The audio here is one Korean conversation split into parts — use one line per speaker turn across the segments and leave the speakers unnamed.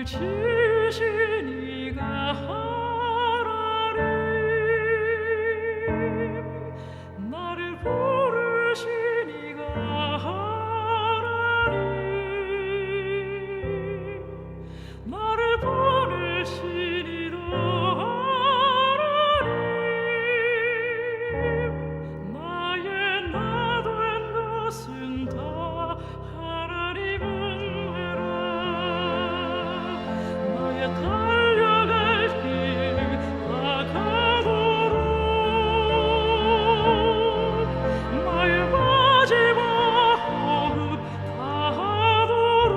지으신 이가 하나님, 나를 부르신 이가 하나님, 나를 보내시니라 하나님. 나의 나 된 것은 다 하나님 은혜라. 나의 달려갈 길 다가도록, 나의 마지막 호흡 다하도록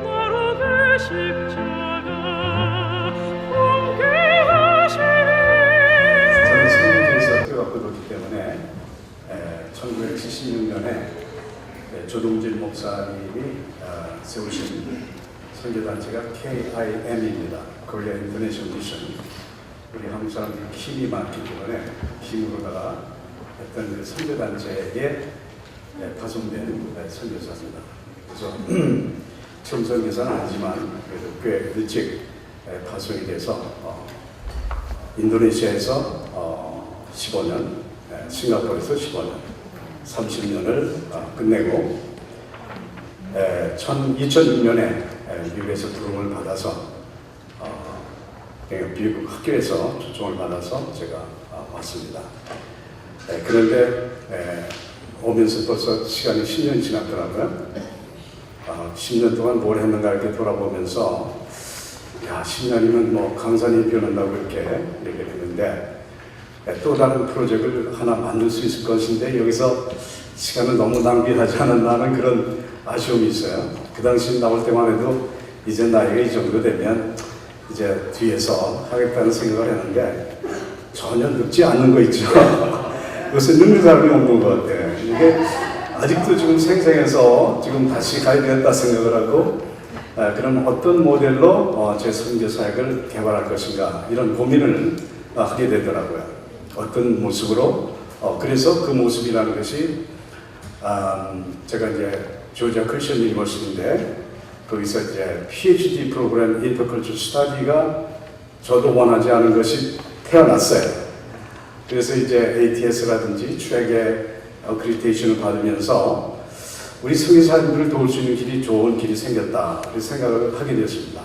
나로 그 십자가 함께 하시리.
저는 성경에서 뛰어갖고 뒀기 때문에 1976년에 조동진 목사님이 세우신 선교단체가 KIM입니다. Korea International Mission. 우리 한국 사람들이 힘이 많기 때문에 힘으로다가 어떤 선교단체에 파송된 선교사입니다. 그래서 처음 선교사는 아니지만 그래도 꽤 일찍 파송이 돼서 인도네시아에서 15년, 싱가포르에서 15년, 30년을 끝내고 2006년에 미국에서 부름을 받아서 미국 학교에서 초청을 받아서 제가 왔습니다. 그런데 오면서 벌써 시간이 10년이 지났더라고요. 10년 동안 뭘 했는가 이렇게 돌아보면서 야, 10년이면 뭐 강산이 변한다고 이렇게 얘기를 했는데 또 다른 프로젝트를 하나 만들 수 있을 것인데 여기서 시간을 너무 낭비하지 않았나 하는 그런 아쉬움이 있어요. 그 당시 나올 때만 해도 이제 나이가 이 정도 되면 이제 뒤에서 하겠다는 생각을 했는데 전혀 늙지 않는 거 있죠. 그것은 늙는 사람이 없는 것 같아요. 이게 아직도 지금 생생해서 지금 다시 가야 되겠다 생각을 하고 그럼 어떤 모델로 제 선교 사역을 개발할 것인가 이런 고민을 하게 되더라고요. 어떤 모습으로 그래서 그 모습이라는 것이 제가 이제 조지아 크리스천 유니버시티인데 거기서 이제 PhD 프로그램 인터컬처 스터디가 저도 원하지 않은 것이 태어났어요. 그래서 이제 ATS라든지 트랙의 어크리디테이션을 받으면서 우리 선교사님들을 도울 수 있는 길이 좋은 길이 생겼다 그래서 생각을 하게 되었습니다.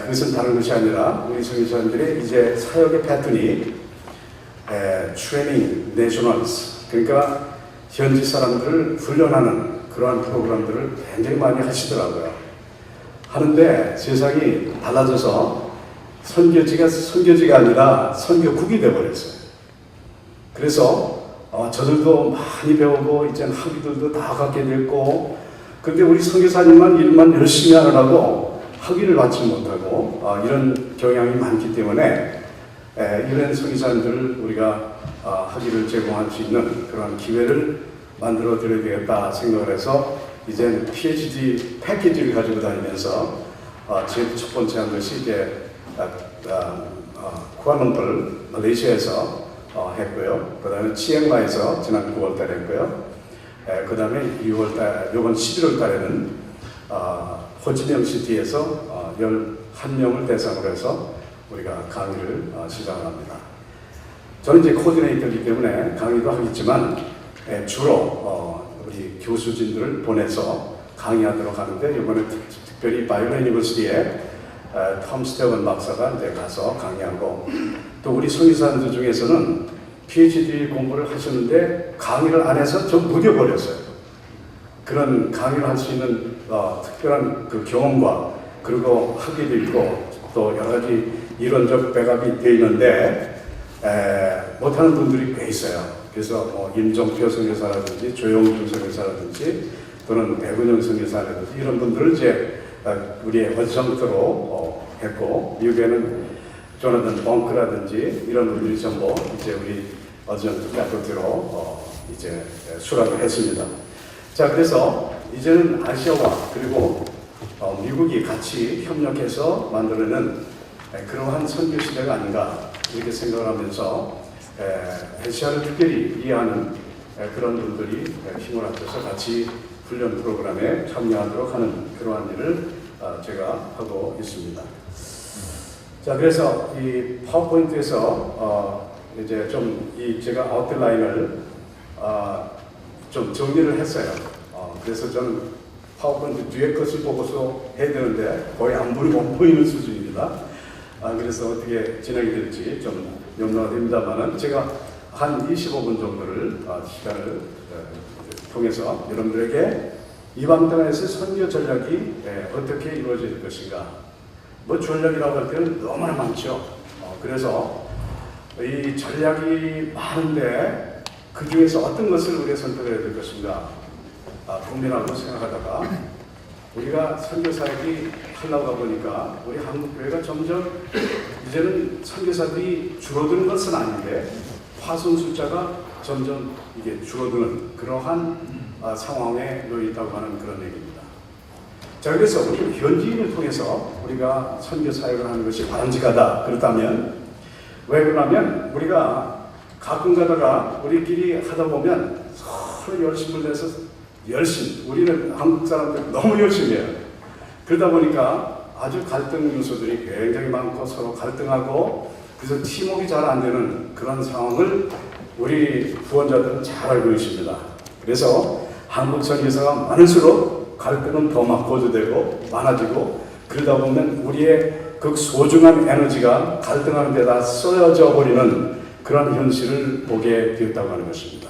그것은 다른 것이 아니라 우리 선교사님들의 이제 사역의 패턴이 트레이닝 내셔널스 그러니까 현지 사람들을 훈련하는 그러한 프로그램들을 굉장히 많이 하시더라고요. 하는데 세상이 달라져서 선교지가 아니라 선교국이 되어버렸어요. 그래서 저들도 많이 배우고 이제는 학위들도 다 갖게 됐고 근데 우리 선교사님만 일만 열심히 하느라고 학위를 받지 못하고 이런 경향이 많기 때문에 이런 선교사님들을 우리가 학위를 제공할 수 있는 그런 기회를 만들어 드려야 되겠다 생각을 해서 이제는 PhD 패키지를 가지고 다니면서 제일 첫 번째 한 것이 이제 쿠알라룸푸르 말레이시아에서 했고요. 그 다음에 치앙마이에서 지난 9월 달에 했고요. 그 다음에 6월달, 이번 11월 달에는 호치민 시티에서 11명을 대상으로 해서 우리가 강의를 시작을 합니다. 저는 이제 코디네이터이기 때문에 강의도 하겠지만 주로 우리 교수진들을 보내서 강의하도록 하는데 이번에 특별히 바이오 유니버시티에 톰 스테븐 박사가 이제 가서 강의하고 또 우리 선교사님들 중에서는 PhD 공부를 하셨는데 강의를 안 해서 좀 무뎌버렸어요. 그런 강의를 할 수 있는 특별한 그 경험과 그리고 학위도 있고 또 여러 가지 이론적 백업이 되어 있는데 못하는 분들이 꽤 있어요. 그래서 뭐 임종표 선교사라든지 조영준 선교사라든지 또는 백은영 선교사라든지 이런 분들을 이제 우리의 어정트로 했고 미국에는 조나단 벙크라든지 이런 분들이 전부 이제 우리 어정트 패컬티로 이제 수락을 했습니다. 자 그래서 이제는 아시아와 그리고 미국이 같이 협력해서 만들어낸 그러한 선교 시대가 아닌가 이렇게 생각을 하면서 아시아를 특별히 이해하는 그런 분들이 힘을 합쳐서 같이 훈련 프로그램에 참여하도록 하는 그러한 일을 제가 하고 있습니다. 자, 그래서 이 파워포인트에서 이제 좀 제가 아웃라인을 좀 정리를 했어요. 그래서 저는 파워포인트 뒤에 것을 보고서 해야 되는데 거의 안 보이는 수준입니다. 그래서 어떻게 진행이 될지 좀 염려가 됩니다만은 제가 한 25분 정도를 시간을 통해서 여러분들에게 이방 땅에서 선교 전략이 어떻게 이루어질 것인가. 뭐 전략이라고 할 때는 너무나 많죠. 그래서 이 전략이 많은데 그 중에서 어떤 것을 우리가 선택해야 될 것인가 고민하고 생각하다가 우리가 선교 사역이 하려고 보니까 우리 한국 교회가 점점 이제는 선교사들이 줄어드는 것은 아닌데 파손 숫자가 점점 이게 줄어드는 그러한 상황에 놓여 있다고 하는 그런 얘기입니다. 자, 그래서 우리 현지인을 통해서 우리가 선교 사역을 하는 것이 바람직하다. 그렇다면 왜 그러냐면 우리가 가끔 가다가 우리끼리 하다 보면 서로 열심을 내서 우리는 한국 사람들 너무 열심히 해요. 그러다 보니까 아주 갈등 요소들이 굉장히 많고 서로 갈등하고 그래서 팀워크가 잘 안 되는 그런 상황을 우리 후원자들은 잘 알고 있습니다. 그래서 한국 선교사가 많을수록 갈등은 더 막 고조되고 많아지고 그러다 보면 우리의 그 소중한 에너지가 갈등하는 데다 쏟아져 버리는 그런 현실을 보게 되었다고 하는 것입니다.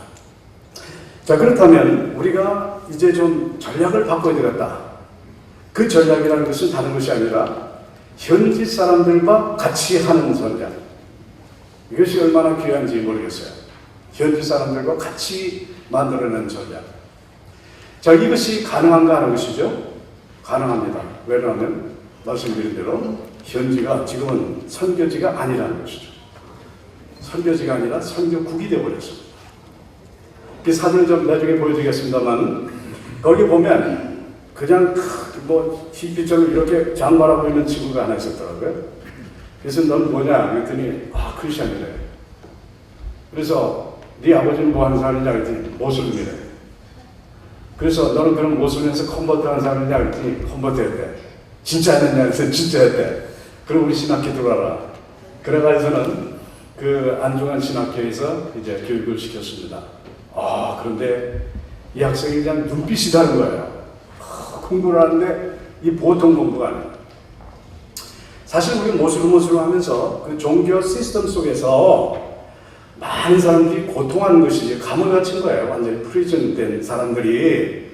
자, 그렇다면 우리가 이제 좀 전략을 바꿔야 되겠다. 그 전략이라는 것은 다른 것이 아니라 현지 사람들과 같이 하는 전략. 이것이 얼마나 귀한지 모르겠어요. 현지 사람들과 같이 만들어낸 전략. 자, 이것이 가능한가 하는 것이죠. 가능합니다. 왜냐하면 말씀드린 대로 현지가 지금은 선교지가 아니라는 것이죠. 선교지가 아니라 선교국이 되어버렸습니다. 그 사진을 좀 나중에 보여드리겠습니다만 거기 보면 그냥 뭐 TV처럼 이렇게 장발하고 있는 친구가 하나 있었더라고요. 그래서 넌 뭐냐? 그랬더니 크리스천이래. 그래서 네 아버지는 뭐 하는 사람이냐? 그랬더니 모슬림이래. 그래서 너는 그럼 모슬림에서 컨버트 하는 사람이냐? 그랬더니 컨버트 했대. 진짜 했느냐? 그래서 진짜 했대. 그럼 우리 신학교 들어가라. 그래가지고는 그 안중한 신학교에서 이제 교육을 시켰습니다. 그런데 이 학생이 그냥 눈빛이 다른 거예요. 공부를 하는데 이 보통 공부가 아니에요. 사실 우리 모슬림 하면서 그 종교 시스템 속에서 많은 사람들이 고통하는 것이 감을 갇힌 거예요. 완전히 프리즌 된 사람들이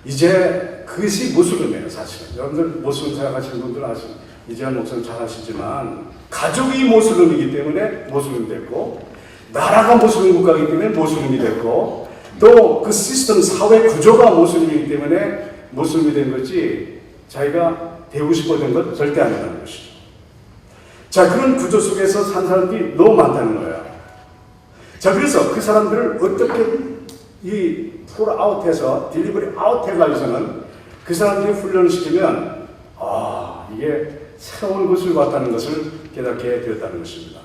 이제 그것이 모슬림이에요. 사실 여러분들 모슬림 생각하시는 분들 이재한 목사님 잘 아시지만 가족이 모슬림이기 때문에 모슬림 됐고 나라가 모슬림 국가이기 때문에 모슬림이 됐고 또 그 시스템 사회 구조가 모슬림이기 때문에 모슬림이 된 거지 자기가 되고 싶어 된 건 절대 아니라는 것이죠. 자, 그런 구조 속에서 산 사람들이 너무 많다는 거예요. 자, 그래서 그 사람들을 어떻게 이 풀 아웃해서 딜리버리 아웃 해가지고서는 그 사람들이 훈련을 시키면 이게 새로운 것을 봤다는 것을 깨닫게 되었다는 것입니다.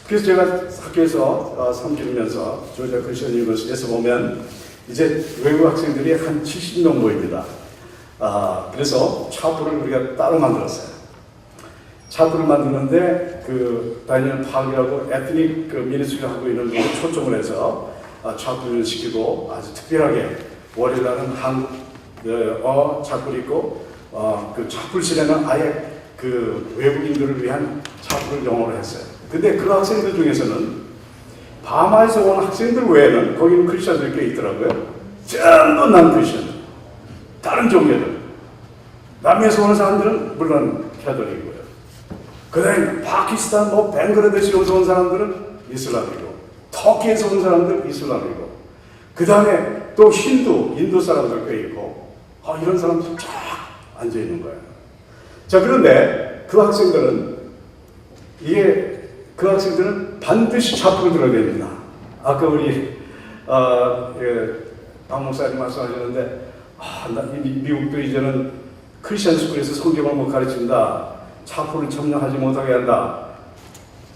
그래서 제가 학교에서 섬기면서 조지아 크리스천 유니버시티에서 보면 이제 외국 학생들이 한 70명 모입니다. 그래서 차프를 우리가 따로 만들었어요. 차프를 만드는데 그 다니엘 파크라고 에트닉 그 미니스트리 하고 있는 분을 초청을 해서 차프를 시키고 아주 특별하게 월요일날은 한국어 차프를 있고 그 차풀실에는 아예 그 외국인들을 위한 차프를 영어로 했어요. 근데 그 학생들 중에서는 바마에서 온 학생들 외에는 거기는 크리스천들이 꽤 있더라고요. 전부 난 크리스천. 다른 종교들. 남미에서 오는 사람들은 물론 캐톨릭이고요. 그 다음에 파키스탄, 벵글라데시에서 온 사람들은 이슬람이고, 터키에서 온 사람들은 이슬람이고, 그 다음에 또 인도 사람들 꽤 있고, 이런 사람들이 쫙 앉아있는 거예요. 자, 그런데 그 학생들은 반드시 차프를 들어야 됩니다. 아까 우리 박 목사님 말씀하셨는데 미국도 이제는 크리스천 스쿨에서 성경을 못 가르친다. 차프를 첨령하지 못하게 한다.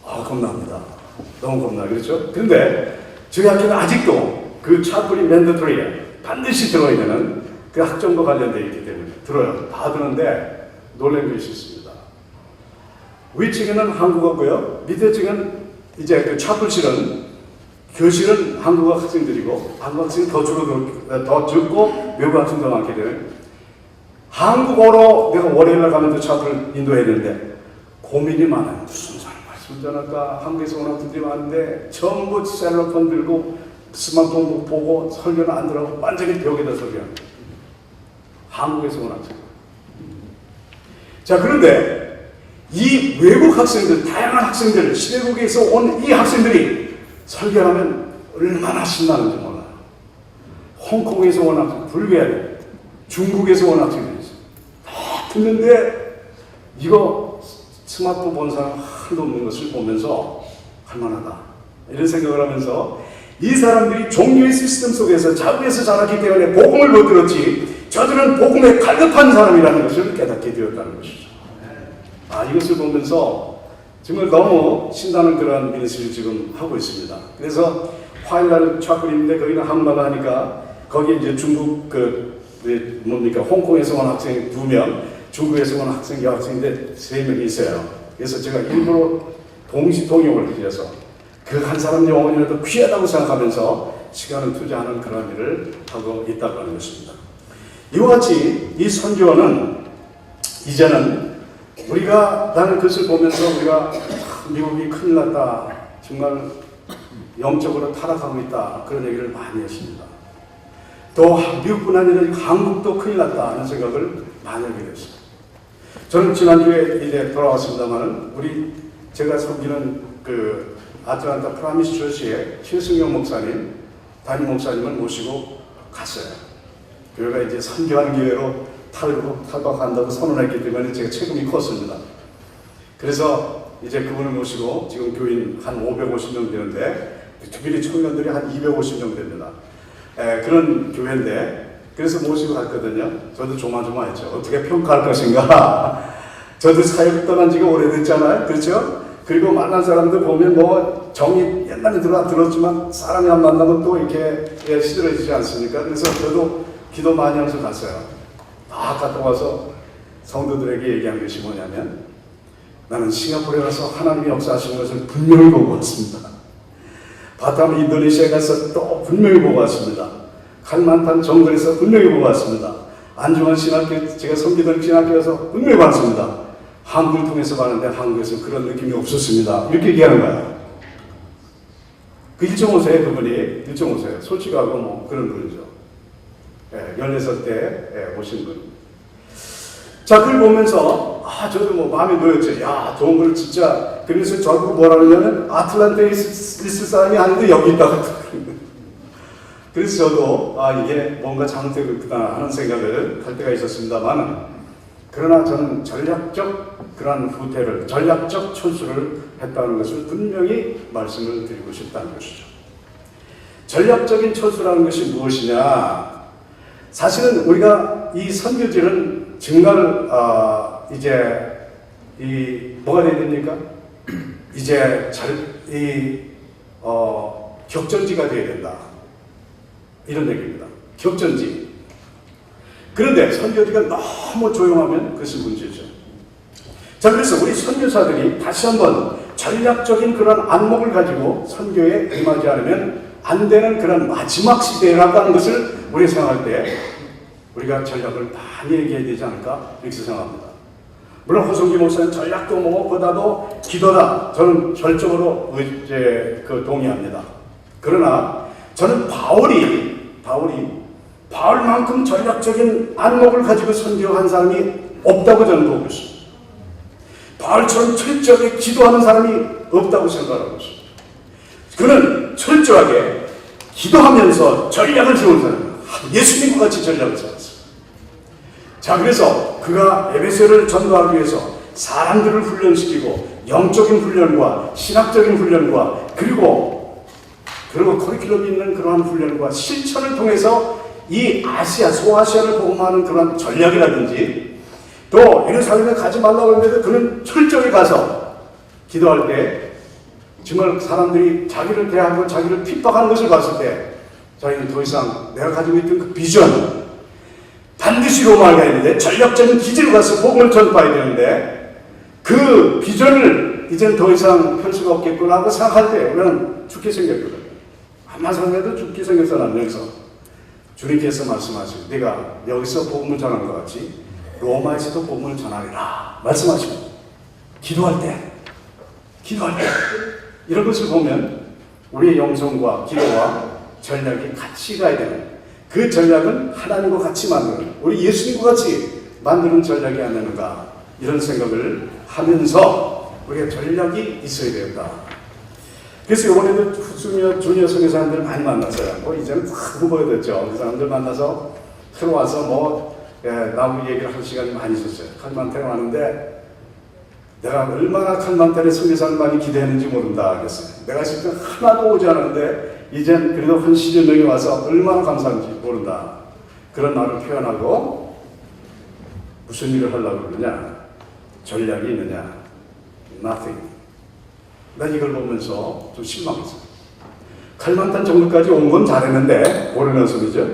겁납니다. 너무 겁나. 그렇죠? 근데 저희 학교는 아직도 그 차프리 맨더토리예요. 반드시 들어야 되는 그 학점과 관련되어 있기 때문에 들어요. 다 드는데 놀란 것이 있습니다. 위층에는 한국어고요. 밑에 층은 이제 그 차플실은 교실은 한국어 학생들이고 한국 학생이 더 적고 외국 학생이 더 많게 되는 한국어로 내가 월요일날 가면 차플 인도해야 되는데 고민이 많아요. 무슨 사람 말씀 전할까? 한국에서 온 학생들이 많은데 전부 셀러폰 들고 스마트폰 보고 설교는 안 들어가고 완전히 벽에다 설교하는 거예요. 한국에서 온 학생. 자, 그런데 이 외국 학생들, 다양한 학생들, 시외국에서 온 이 학생들이 설교하면 얼마나 신나는지 몰라요. 홍콩에서 온 학생, 불교에, 중국에서 온 학생들이 있어요. 다 듣는데 이거 스마트폰 본 사람 하나도 없는 것을 보면서 할만하다. 이런 생각을 하면서 이 사람들이 종교의 시스템 속에서 자국에서 자랐기 때문에 복음을 못 들었지 저들은 복음에 갈급한 사람이라는 것을 깨닫게 되었다는 것이죠. 이것을 보면서 정말 너무 신나는 그런 미니스트리를 지금 하고 있습니다. 그래서 화요일날 차클인데 거기는 한국말로 하니까 거기에 이제 중국 홍콩에서 온 학생 2명, 중국에서 온 학생 여학생인데 3명이 있어요. 그래서 제가 일부러 동시통역을 드려서 그 한 사람 영혼이라도 귀하다고 생각하면서 시간을 투자하는 그런 일을 하고 있다고 하는 것입니다. 이와 같이 이 선교는 이제는 나는 그것을 보면서 우리가 미국이 큰일 났다. 정말 영적으로 타락하고 있다. 그런 얘기를 많이 했습니다. 또 미국뿐 아니라 한국도 큰일 났다 하는 생각을 많이 하게 됐습니다. 저는 지난주에 이제 돌아왔습니다만 제가 섬기는 그 아틀란타 프라미스 처치의 최승영 목사님, 담임 목사님을 모시고 갔어요. 교회가 이제 선교하는 기회로 탈박한다고 선언했기 때문에 제가 책임이 컸습니다. 그래서 이제 그분을 모시고 지금 교인 한 550명 되는데 특별히 청년들이 한 250명 됩니다. 그런 교회인데 그래서 모시고 갔거든요. 저도 조마조마했죠. 어떻게 평가할 것인가. 저도 사역 떠난 지가 오래됐잖아요. 그렇죠? 그리고 만난 사람들 보면 뭐 정이 옛날에 들었지만 사람이 안 만나면 또 이렇게 시들어지지 않습니까? 그래서 저도 기도 많이 하면서 갔어요. 갔다 와서 성도들에게 얘기한 것이 뭐냐면 나는 싱가포르에 가서 하나님이 역사하시는 것을 분명히 보고 왔습니다. 바탐 인도네시아에 가서 또 분명히 보고 왔습니다. 칼만탄 정글에서 분명히 보고 왔습니다. 안중환 신학교 제가 섬기던 신학교에서 분명히 봤습니다. 한국을 통해서 봤는데 한국에서 그런 느낌이 없었습니다. 이렇게 얘기하는 거예요. 그 1.5세 그분이 1.5세 솔직하고 뭐 그런 분이죠. 16살 때 오신 분. 자, 그걸 보면서 저도 뭐 마음에 놓였죠. 야, 좋은 걸 진짜. 그래서 저하고 뭐라 그러냐면 아틀란타에 있을 사람이 아닌데 여기 있다고. 그래서 저도 이게 뭔가 잘못되겠구나 하는 생각을 할 때가 있었습니다만 그러나 저는 전략적 그러한 후퇴를, 전략적 철수를 했다는 것을 분명히 말씀을 드리고 싶다는 것이죠. 전략적인 철수라는 것이 무엇이냐? 사실은 우리가 이 선교지는 정말 이제 뭐가 돼야 됩니까? 이제 격전지가 돼야 된다. 이런 얘기입니다. 격전지. 그런데 선교지가 너무 조용하면 그것이 문제죠. 자, 그래서 우리 선교사들이 다시 한번 전략적인 그런 안목을 가지고 선교에 임하지 않으면 안 되는 그런 마지막 시대라고 하는 것을 우리가 생각할 때 우리가 전략을 많이 얘기해야 되지 않을까 이렇게 생각합니다. 물론 호성기 목사는 전략도 무엇보다도 기도다. 저는 절적으로 동의합니다. 그러나 저는 바울만큼 전략적인 안목을 가지고 선교한 사람이 없다고 저는 보고 있습니다. 바울처럼 철저하게 기도하는 사람이 없다고 생각하고 있습니다. 그는 철저하게 기도하면서 전략을 세운 사람입니다. 예수님과 같이 전략을 세웠습니다. 자, 그래서 그가 에베소를 전도하기 위해서 사람들을 훈련시키고 영적인 훈련과 신학적인 훈련과 그리고 커리큘럼이 있는 그러한 훈련과 실천을 통해서 이 소아시아를 복음하는 그런 전략이라든지 또 예루살렘에 가지 말라고 했는데 그는 철저히 가서 기도할 때 정말 사람들이 자기를 대하고 자기를 핍박하는 것을 봤을 때 자기는 더 이상 내가 가지고 있던 그 비전, 반드시 로마를 가야 되는데 전략적인 기지로 가서 복음을 전파해야 되는데 그 비전을 이젠 더 이상 펼 수가 없겠구나 하고 생각할 때 우리는 죽게 생겼거든. 한마디로 죽게 생겼잖아. 여기서 주님께서 말씀하시고 네가 여기서 복음을 전하는 것 같이 로마에서도 복음을 전하리라 말씀하시고 기도할 때 이런 것을 보면 우리의 영성과 기도와 전략이 같이 가야 되는, 그 전략은 하나님과 같이 만드는, 우리 예수님과 같이 만드는 전략이 아니는가, 이런 생각을 하면서 우리가 전략이 있어야 된다. 그래서 이번에도 주니어 선교사님들 많이 만났어요. 뭐 이제는 다 후보가 됐죠. 그 사람들 만나서 들어와서 나무 얘기를 한 시간이 많이 있었어요. 칼만테에 왔는데 내가 얼마나 칼만테에 선교사를 많이 기대했는지 모른다 그랬어요. 내가 지금 하나도 오지 않았는데 이젠 그래도 한 10여 명이 와서 얼마나 감사한지 모른다. 그런 말을 표현하고 무슨 일을 하려고 그러냐? 전략이 있느냐? Nothing. 난 이걸 보면서 좀 실망했어요. 칼만탄 정도까지 온 건 잘했는데 모르는 소리죠.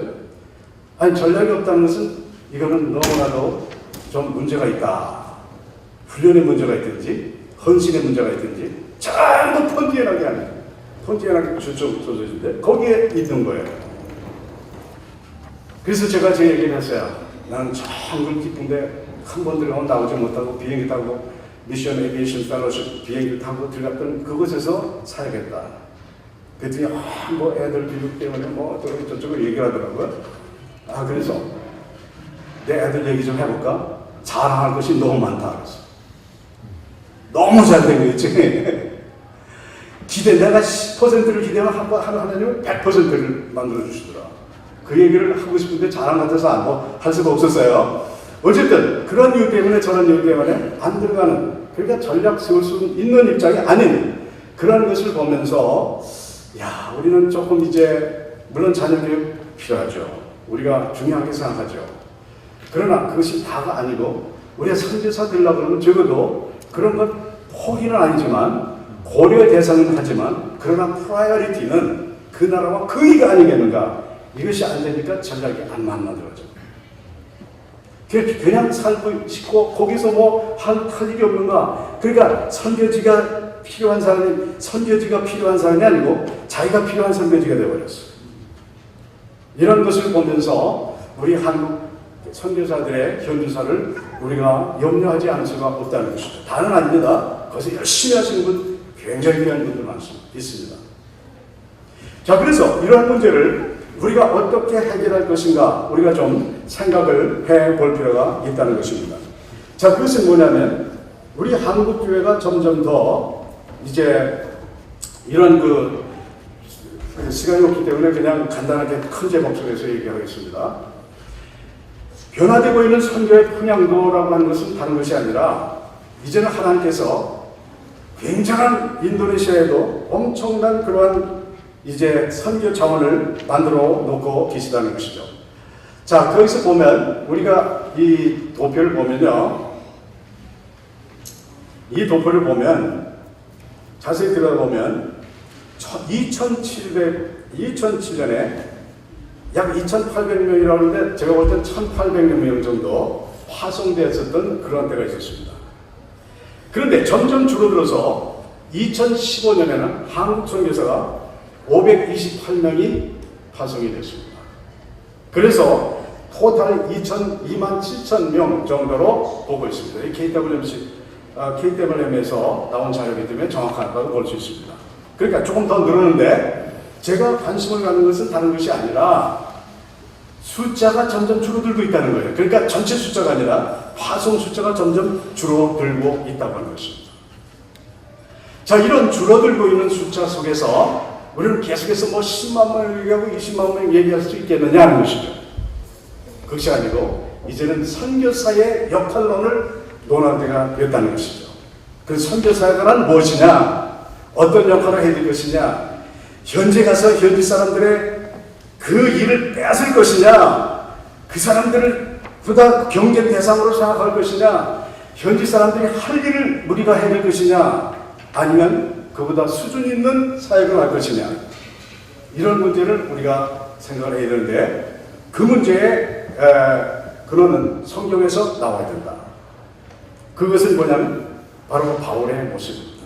아니 전략이 없다는 것은 이거는 너무나도 좀 문제가 있다. 훈련의 문제가 있든지 헌신의 문제가 있든지 전부 폰티엔하게 하는, 폰티엔하게 조져진데 거기에 있는 거예요. 그래서 제가 제 얘기를 했어요. 나는 정말 기쁜데 한 번 들어가면 나오지 못하고 비행기 타고 미션 에비에이션 펠로십 비행기 타고 들어갔던 그곳에서 살겠다. 그랬더니 뭐 애들 비극 때문에 뭐 어쩌고 저쩌고 얘기를 하더라고요. 그래서 내 애들 얘기 좀 해볼까? 자랑할 것이 너무 많다 그랬어. 너무 잘된 거였지. 내가 10%를 기대하면 하나님은 100%를 만들어주시더라. 그 얘기를 하고 싶은데 자랑 같아서 할 수가 없었어요. 어쨌든 그런 이유 때문에 저런 이유 때문에 안 들어가는, 그러니까 전략 세울 수 있는 입장이 아닌 그런 것을 보면서 우리는 조금 이제 물론 자녀 교육 필요하죠. 우리가 중요하게 생각하죠. 그러나 그것이 다가 아니고 우리가 선교사 되려고 그러면 적어도 그런 건 포기는 아니지만 고려 대상은 하지만 그러나 프라이어리티는 그 나라와 그 의가 아니겠는가. 이것이 안 되니까 전략이 안 만들어져. 그냥 살고 싶고 거기서 뭐 할 일이 없는가. 그러니까 선교지가 필요한 사람이 아니고 자기가 필요한 선교지가 되어버렸어. 이런 것을 보면서 우리 한국 선교사들의 현주사를 우리가 염려하지 않을 수가 없다는 것이죠. 다는 아닙니다. 거기서 열심히 하시는 분 굉장히 귀한 분들 있습니다. 자, 그래서 이러한 문제를 우리가 어떻게 해결할 것인가 우리가 좀 생각을 해볼 필요가 있다는 것입니다. 자, 그것은 뭐냐면 우리 한국 교회가 점점 더 이제 이런 시간이 없기 때문에 그냥 간단하게 큰 제목 속에서 얘기하겠습니다. 변화되고 있는 선교의 평양도라고 하는 것은 다른 것이 아니라 이제는 하나님께서 굉장한 인도네시아에도 엄청난 그러한 이제 선교 자원을 만들어 놓고 계시다는 것이죠. 자, 거기서 보면 우리가 이 도표를 보면요. 이 도표를 보면 자세히 들어보면 2007년에 약 2,800명이라고 하는데 제가 볼 땐 1,800여 명 정도 파송되었었던 그런 때가 있었습니다. 그런데 점점 줄어들어서 2015년에는 한국 선교사가 528명이 파송이 됐습니다. 그래서 토탈 27,000명 정도로 보고 있습니다. 이 KWM에서 나온 자료이기 때문에 정확하다고 볼 수 있습니다. 그러니까 조금 더 늘었는데 제가 관심을 갖는 것은 다른 것이 아니라 숫자가 점점 줄어들고 있다는 거예요. 그러니까 전체 숫자가 아니라 파송 숫자가 점점 줄어들고 있다고 하는 것입니다. 자, 이런 줄어들고 있는 숫자 속에서 우리는 계속해서 뭐 10만 명 얘기하고 20만 명 얘기할 수 있겠느냐 하는 것이죠. 그것이 아니고 이제는 선교사의 역할론을 논할 때가 됐다는 것이죠. 그 선교사가 무엇이냐, 어떤 역할을 해야 될 것이냐, 현재 가서 현지 사람들의 그 일을 뺏을 것이냐, 그 사람들을 보다 경계 대상으로 생각할 것이냐, 현지 사람들이 할 일을 우리가 해야 될 것이냐, 아니면 그보다 수준 있는 사역을 할 것이냐, 이런 문제를 우리가 생각을 해야 되는데 그 문제에 근원은 성경에서 나와야 된다. 그것은 뭐냐면 바로 바울의 모습입니다.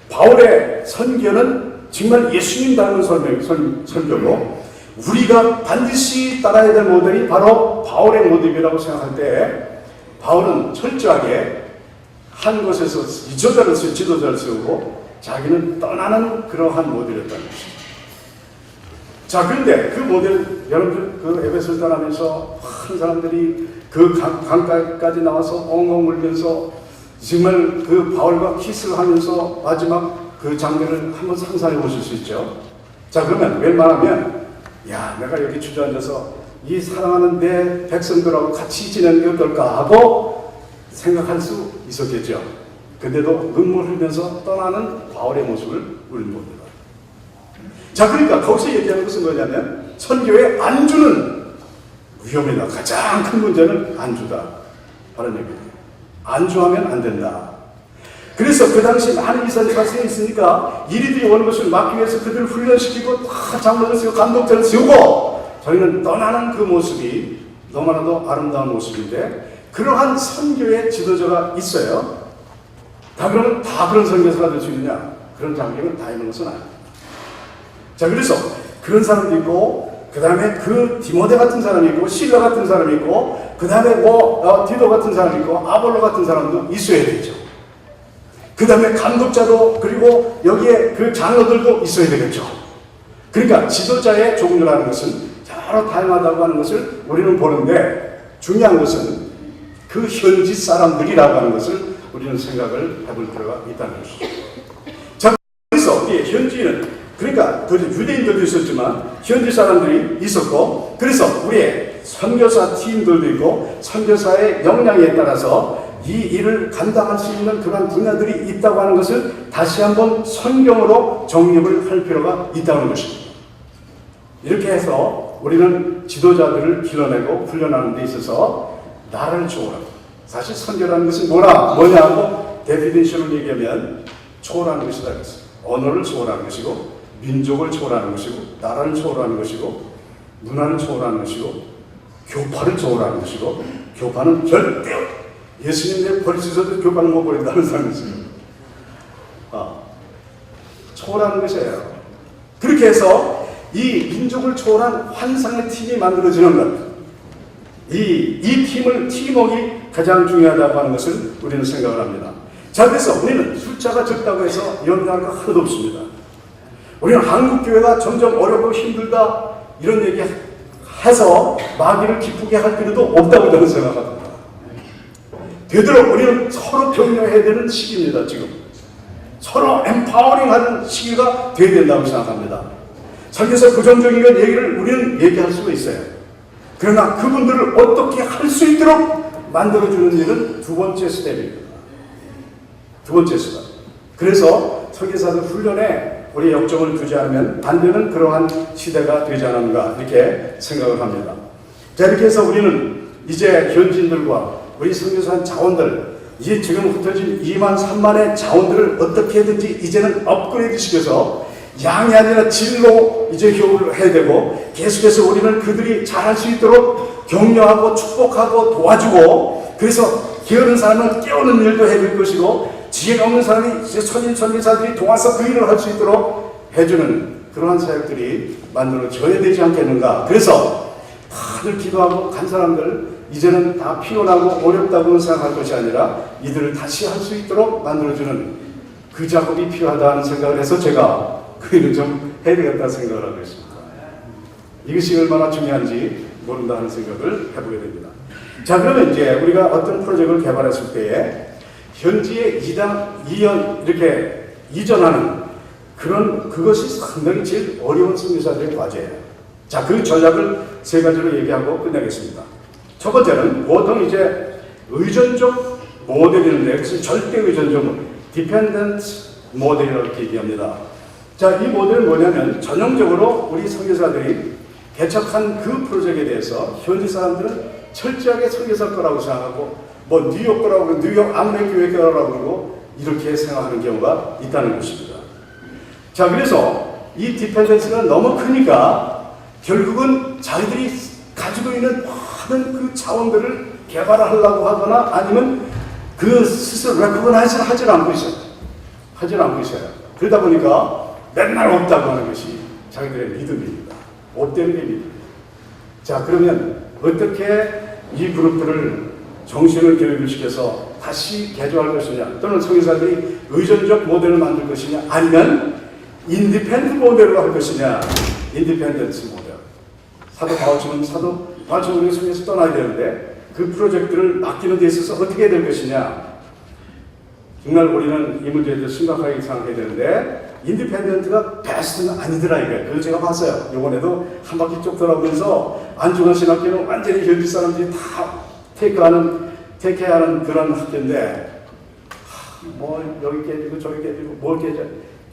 바울의 선교는 정말 예수님 닮은 선교고 우리가 반드시 따라야 될 모델이 바로 바울의 모델이라고 생각할 때 바울은 철저하게 한 곳에서 지도자를 세우고 자기는 떠나는 그러한 모델이었다는 것이죠. 자, 그런데 그 모델, 여러분들 그 에베소를 떠나면서 많은 사람들이 그 강가까지 나와서 엉엉 울면서 정말 그 바울과 키스를 하면서 마지막 그 장면을 한번 상상해 보실 수 있죠. 자, 그러면 웬만하면 야, 내가 여기 주저앉아서 이 사랑하는 내 백성들하고 같이 지내는 게 어떨까 하고 생각할 수 있었겠죠. 근데도 눈물 흘면서 떠나는 바울의 모습을 우리는 봅니다. 자, 그러니까 거기서 얘기하는 것은 뭐냐면 선교의 안주는 위험이다. 가장 큰 문제는 안주다. 하는 얘기예요. 안주하면 안 된다. 그래서 그 당시 많은 이사제가 세어 있으니까 이리들이 오는 것을 막기 위해서 그들을 훈련시키고 다 장로를 세우고 감독자를 세우고 저희는 떠나는 그 모습이 너무나도 아름다운 모습인데 그러한 선교의 지도자가 있어요. 다 그러면 다 그런 선교사가 될 수 있느냐? 그런 장벽은 다 있는 것은 아닙니다. 자, 그래서 그런 사람도 있고 그 다음에 그 디모데 같은 사람이 있고 실라 같은 사람이 있고 그 다음에 디도 같은 사람이 있고 아볼로 같은 사람도 있어야 되죠. 그 다음에 감독자도 그리고 여기에 그 장로들도 있어야 되겠죠. 그러니까 지도자의 종류라는 것은 여러 다양하다고 하는 것을 우리는 보는데 중요한 것은 그 현지 사람들이라고 하는 것을 우리는 생각을 해볼 필요가 있다는 것이죠. 자, 그래서 우리 현지인은 그러니까 그 유대인들도 있었지만 현지 사람들이 있었고 그래서 우리의 선교사 팀들도 있고 선교사의 역량에 따라서 이 일을 감당할 수 있는 그런 분야들이 있다고 하는 것을 다시 한번 성경으로 정립을 할 필요가 있다는 것입니다. 이렇게 해서 우리는 지도자들을 길러내고 훈련하는 데 있어서 나라를 초월하고 사실 선교라는 것은 뭐냐 하고 데피니션을 얘기하면 초월하는 것이다 그랬어요. 언어를 초월하는 것이고 민족을 초월하는 것이고 나라를 초월하는 것이고 문화를 초월하는 것이고 교파를 초월하는 것이고 교파는 절대 예수님 내 버리시서도 교파를 못 버린다는 사람이 있어요. 초월하는 것이에요. 그렇게 해서 이 민족을 초월한 환상의 팀이 만들어지는 것. 이 팀을 팀워크가 가장 중요하다고 하는 것을 우리는 생각을 합니다. 자, 그래서 우리는 숫자가 적다고 해서 염려할 거 하나도 없습니다. 우리는 한국교회가 점점 어렵고 힘들다 이런 얘기 해서 마귀를 기쁘게 할 필요도 없다고 저는 생각합니다. 되도록 우리는 서로 격려해야 되는 시기입니다. 지금 서로 엠파워링하는 시기가 되어야 된다고 생각합니다. 설교에서 부정적인 얘기를 우리는 얘기할 수가 있어요. 그러나 그분들을 어떻게 할 수 있도록 만들어주는 일은 두 번째 스텝입니다. 두 번째 스텝. 그래서 설교사들 훈련에 우리 역정을 두지 않으면 안 되는 그러한 시대가 되지 않았는가 이렇게 생각을 합니다. 자, 이렇게 해서 우리는 이제 현지인들과 우리 선교사 자원들 이제 지금 흩어진 2만 3만의 자원들을 어떻게든지 이제는 업그레이드 시켜서 양이 아니라 질로 이제 교육을 해야 되고 계속해서 우리는 그들이 잘할 수 있도록 격려하고 축복하고 도와주고 그래서 게으른 사람은 깨우는 일도 해야 될 것이고 지혜가 없는 사람이 이제 선교사들이 도와서 그 일을 할 수 있도록 해주는 그러한 사역들이 만들어져야 되지 않겠는가. 그래서 다들 기도하고 간 사람들 이제는 다 피곤하고 어렵다고 생각할 것이 아니라 이들을 다시 할 수 있도록 만들어주는 그 작업이 필요하다는 생각을 해서 제가 그 일을 좀 해야 되겠다 생각을 하고 있습니다. 이것이 얼마나 중요한지 모른다 하는 생각을 해보게 됩니다. 자, 그러면 이제 우리가 어떤 프로젝트를 개발했을 때에 현지에 2년 이렇게 이전하는 그것이 상당히 제일 어려운 선교사들의 과제예요. 자, 그 전략을 세 가지로 얘기하고 끝내겠습니다. 첫 번째는 보통 이제 의존적 모델이는데 그것은 절대 의존적 디펜던트 모델이라고 얘기합니다. 자, 이 모델은 뭐냐면 전형적으로 우리 선교사들이 개척한 그 프로젝트에 대해서 현지 사람들은 철저하게 선교사 거라고 생각하고 뭐 뉴욕 거라고 그러고 뉴욕 안내교회 거라고 그러고 이렇게 생각하는 경우가 있다는 것입니다. 자, 그래서 이 디펜던스가 너무 크니까 결국은 자기들이 가지고 있는 많은 그 자원들을 개발하려고 하거나 아니면 그 스스로 레코그나이즈를 하질 않고 있어요. 그러다 보니까 맨날 없다고 하는 것이 자기들의 믿음입니다. 없다는 게 믿음. 자, 그러면 어떻게 이 그룹들을 정신을 교육을 시켜서 다시 개조할 것이냐, 또는 성교사들이 의존적 모델을 만들 것이냐, 아니면 인디펜던트 모델로 할 것이냐. 인디펜던트 모델. 사도 바울처럼 우리 성에서 떠나야 되는데 그 프로젝트를 맡기는 데 있어서 어떻게 될 것이냐. 정말 우리는 이 문제에 대해서 심각하게 생각해야 되는데 인디펜던트가 베스트는 아니더라 이거예요. 그걸 제가 봤어요. 이번에도 한 바퀴 쭉 돌아보면서 안중한 신학교는 완전히 현지 사람들이 다 테이크해야 하는 그런 학교인데 뭐 여기 깨지고 저기 깨지고 뭘 깨져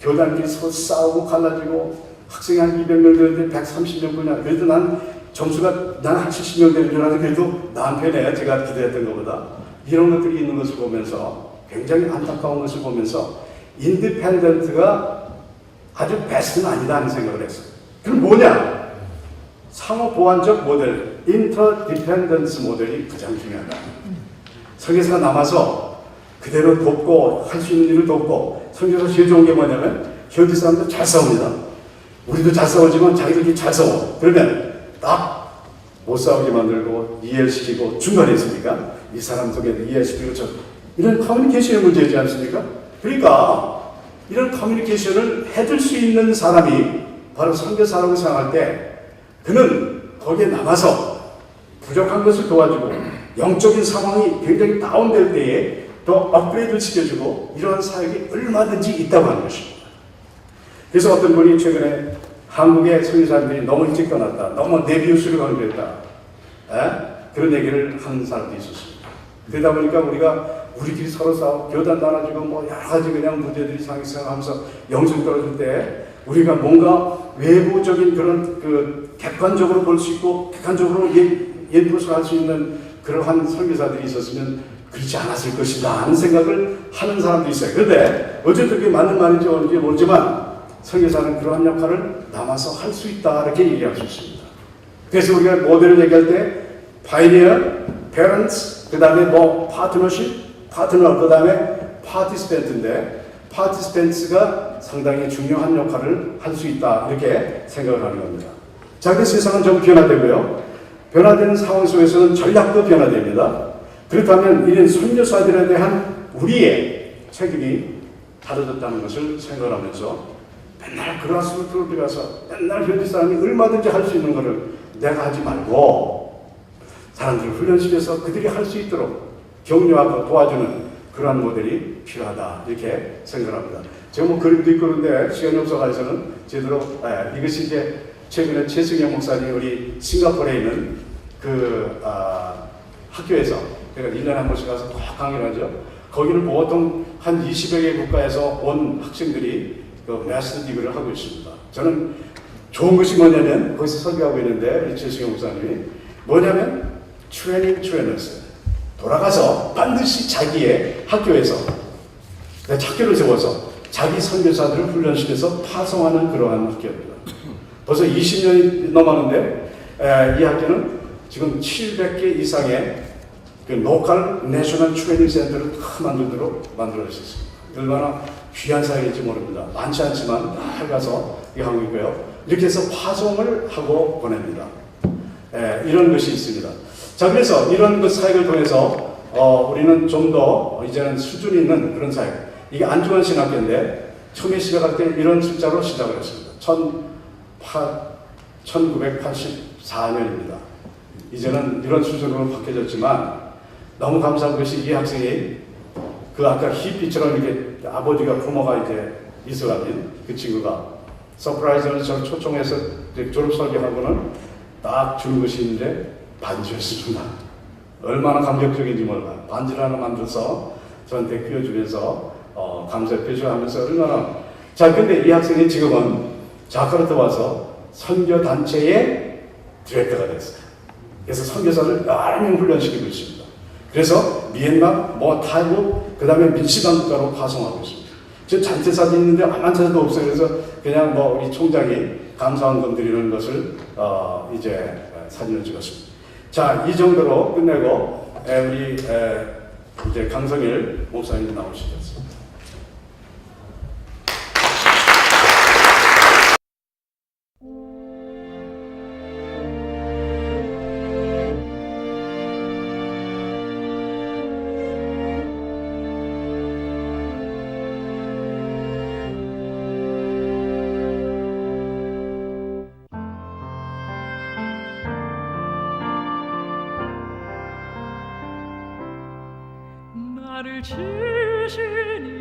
교단끼리 서로 싸우고 갈라지고 학생이 한 200명 되는데 130명 뿐이야. 그래도 난 점수가 난 70명 되는 줄 알았는데 그래도 나은 편이에요. 제가 기대했던 것보다. 이런 것들이 있는 것을 보면서 굉장히 안타까운 것을 보면서 인디펜던트가 아주 베스트는 아니다 하는 생각을 했어요. 그럼 뭐냐? 상호 보완적 모델, 인터디펜던스 모델이 가장 중요하다. 성교사가 남아서 그대로 돕고 할 수 있는 일을 돕고 성교사 제일 좋은 게 뭐냐면 현지 사람들 잘 싸웁니다. 우리도 잘 싸우지만 자기들끼리 잘 싸워. 그러면 딱 못 싸우게 만들고 이해를 시키고 중간에 있으니까 이 사람 속에 이해시키고 이런 커뮤니케이션의 문제이지 않습니까? 그러니까 이런 커뮤니케이션을 해줄 수 있는 사람이 바로 선교사라고 생각할 때 그는 거기에 남아서 부족한 것을 도와주고 영적인 상황이 굉장히 다운될 때에 더 업그레이드를 시켜주고 이러한 사역이 얼마든지 있다고 하는 것입니다. 그래서 어떤 분이 최근에 한국의 선교사님들이 너무 일찍 떠났다. 너무 내비우스를 강조했다. 그런 얘기를 하는 사람도 있었습니다. 그러다 보니까 우리끼리 서로 싸우고 교단 나눠주고 뭐 여러 가지 그냥 문제들이 생각하면서 영성 떨어질 때 우리가 뭔가 외부적인 그런 그 객관적으로 볼 수 있고 객관적으로 예쁘서 할 수 있는 그러한 선교사들이 있었으면 그렇지 않았을 것이다 하는 생각을 하는 사람도 있어요. 그런데 어쨌든 그게 맞는 말인지 뭔지 모르지만 선교사는 그러한 역할을 남아서 할 수 있다 이렇게 얘기할 수 있습니다. 그래서 우리가 모델을 얘기할 때 pioneer, parents, 그 다음에 뭐 partnership, 파트너, 그 다음에 파티스펜트인데 파티스펜트가 상당히 중요한 역할을 할 수 있다 이렇게 생각을 하는 겁니다. 자, 그 세상은 좀 변화되고요. 변화되는 상황 속에서는 전략도 변화됩니다. 그렇다면 이런 선교사들에 대한 우리의 책임이 다뤄졌다는 것을 생각하면서 맨날 그라스루트로 들어가서 맨날 현지 사람이 얼마든지 할 수 있는 것을 내가 하지 말고 사람들을 훈련시켜서 그들이 할 수 있도록 격려하고 도와주는 그러한 모델이 필요하다 이렇게 생각합니다. 제가 뭐 그림도 있고 그런데 시간이 없어가지고는 제대로 이것이 이제 최근에 최승영 목사님 우리 싱가포르에 있는 그 학교에서 제가 1년에 한 번씩 가서 꼭 강의를 하죠. 거기는 보통 한 20여 개 국가에서 온 학생들이 그 마스터 디그리를 하고 있습니다. 저는 좋은 것이 뭐냐면 거기서 설교하고 있는데 우리 최승영 목사님이 뭐냐면 트레이너스 돌아가서 반드시 자기의 학교에서 학교를 세워서 자기 선교사들을 훈련시켜서 파송하는 그러한 학교입니다. 벌써 20년이 넘었는데 이 학교는 지금 700개 이상의 그 로컬 내셔널 트레이닝 센터를 다 만들도록 만들어졌습니다. 얼마나 귀한 사역일지 모릅니다. 많지 않지만 다 가서 하고 있고요. 이렇게 해서 파송을 하고 보냅니다. 이런 것이 있습니다. 자, 그래서 이런 그 사역을 통해서 우리는 좀 더 이제는 수준이 있는 그런 사역. 이게 안중한 신학교인데 처음에 시작할 때 이런 숫자로 시작을 했습니다. 1984년입니다. 이제는 이런 수준으로 바뀌어졌지만 너무 감사한 것이 이 학생이 그 아까 히피처럼 이렇게 아버지가 부모가 이제 이스라엘 그 친구가 서프라이즈를 저를 초청해서 졸업 설교하고는 딱 주는 것이 있는데 반지였습니다. 얼마나 감격적인지 몰라요. 반지를 하나 만들어서 저한테 끼워주면서 감사 표시하면서 얼마나 자 근데 이 학생이 지금은 자카르타 와서 선교 단체의 디렉터가 됐어요. 그래서 선교사를 여러 명 훈련시키고 있습니다. 그래서 미얀마, 타이국, 그 다음에 민시당 국가로 파송하고 있습니다. 저 잔체 사진 있는데 아무 잔체도 없어요. 그래서 그냥 우리 총장이 감사원 건드리는 것을 이제 사진을 찍었습니다. 자, 이 정도로 끝내고 우리 이제 강성일 목사님 나오시겠습니다.
나를 지으신